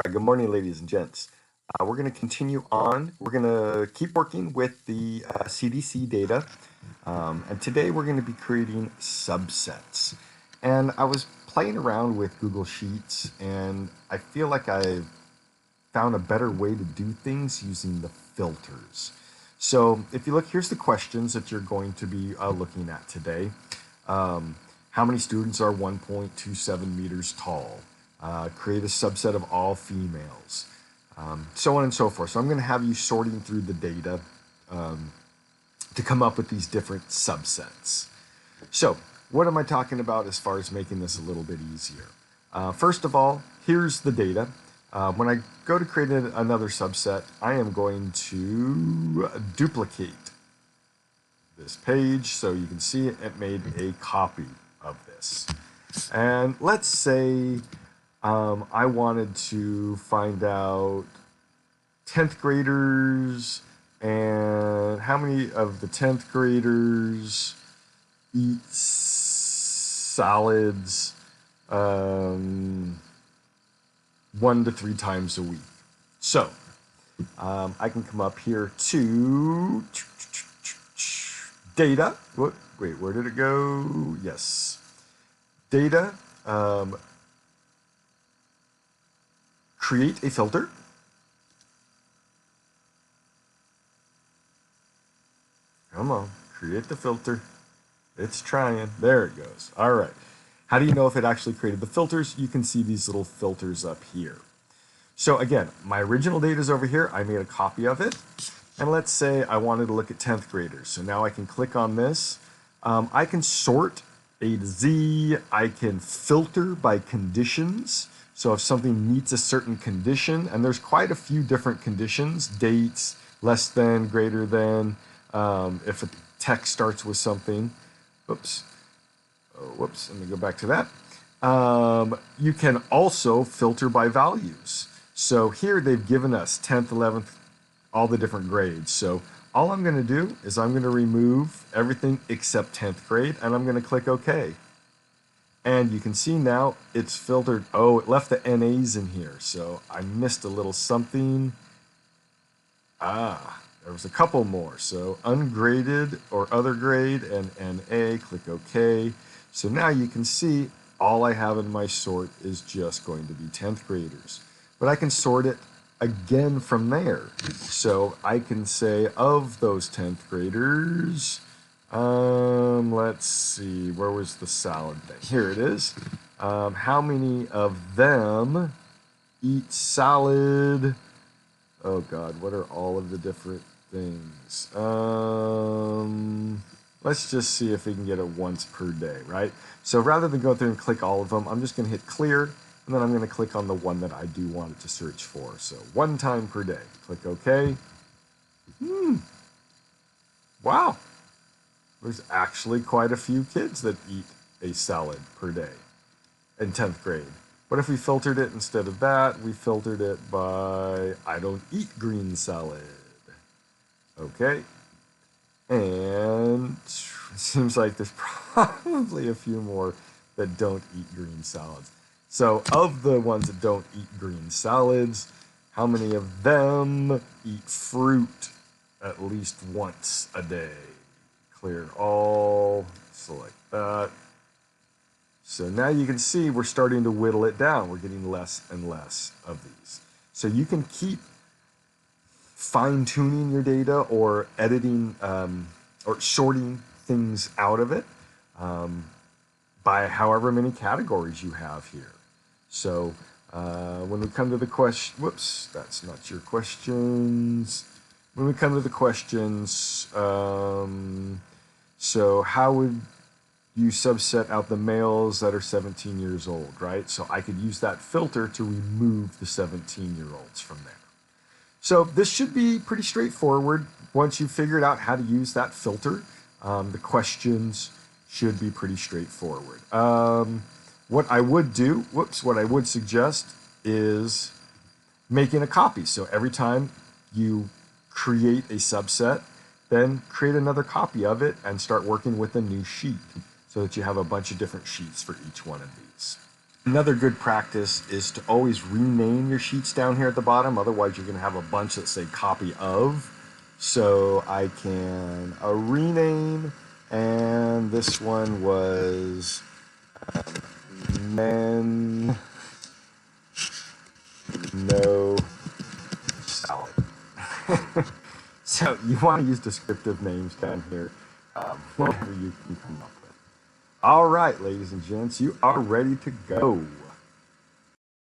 Good morning, ladies and gents. We're going to continue on. We're going to keep working with the CDC data. And today we're going to be creating subsets. And I was playing around with Google Sheets, and I feel like I've found a better way to do things using the filters. So if you look, here's the questions that you're going to be looking at today. How many students are 1.27 meters tall? Create a subset of all females, so on and so forth. So I'm going to have you sorting through the data to come up with these different subsets. So what am I talking about as far as making this a little bit easier? First of all, here's the data. When I go to create another subset, I am going to duplicate this page so you can see it made a copy of this. And let's say I wanted to find out 10th graders and how many of the 10th graders eat salads 1 to 3 times a week. So I can come up here to data. Wait, where did it go? Yes. Data. Create a filter. Come on, create the filter. It's trying. There it goes. All right. How do you know if it actually created the filters? You can see these little filters up here. So again, my original data is over here. I made a copy of it. And let's say I wanted to look at 10th graders. So now I can click on this. I can sort A to Z. I can filter by conditions. So if something meets a certain condition, and there's quite a few different conditions, dates, less than, greater than, if a text starts with something. Oops. Oh, whoops, let me go back to that. You can also filter by values. So here they've given us 10th, 11th, all the different grades. So all I'm going to do is I'm going to remove everything except 10th grade, and I'm going to click OK. And you can see now it's filtered. Oh, it left the NAs in here, so I missed a little something. There was a couple more. So ungraded or other grade and NA, click OK. So now you can see all I have in my sort is just going to be 10th graders. But I can sort it again from there. So I can say of those 10th graders, let's see, where was the salad thing? Here it is. How many of them eat salad? Oh God, what are all of the different things? Let's just see if we can get it once per day, right? So rather than go through and click all of them, I'm just gonna hit clear, and then I'm gonna click on the one that I do want it to search for. So 1 time per day, click OK. Wow. There's actually quite a few kids that eat a salad per day in 10th grade. What if we filtered it instead of that? We filtered it by I don't eat green salad. Okay. And it seems like there's probably a few more that don't eat green salads. So of the ones that don't eat green salads, how many of them eat fruit at least once a day? Clear all, select that. So now you can see we're starting to whittle it down. We're getting less and less of these. So you can keep fine-tuning your data or editing or sorting things out of it by however many categories you have here. So when we come to the question, whoops, that's not your questions. When we come to the questions, so how would you subset out the males that are 17 years old, right? So I could use that filter to remove the 17-year-olds from there. So this should be pretty straightforward. Once you've figured out how to use that filter, the questions should be pretty straightforward. What I would do, what I would suggest is making a copy. So every time you create a subset, then create another copy of it and start working with a new sheet so that you have a bunch of different sheets for each one of these. Another good practice is to always rename your sheets down here at the bottom. Otherwise, you're going to have a bunch that say copy of. So I can rename, and this one was men no salad. So you want to use descriptive names down here, whatever you can come up with. All right, ladies and gents, you are ready to go.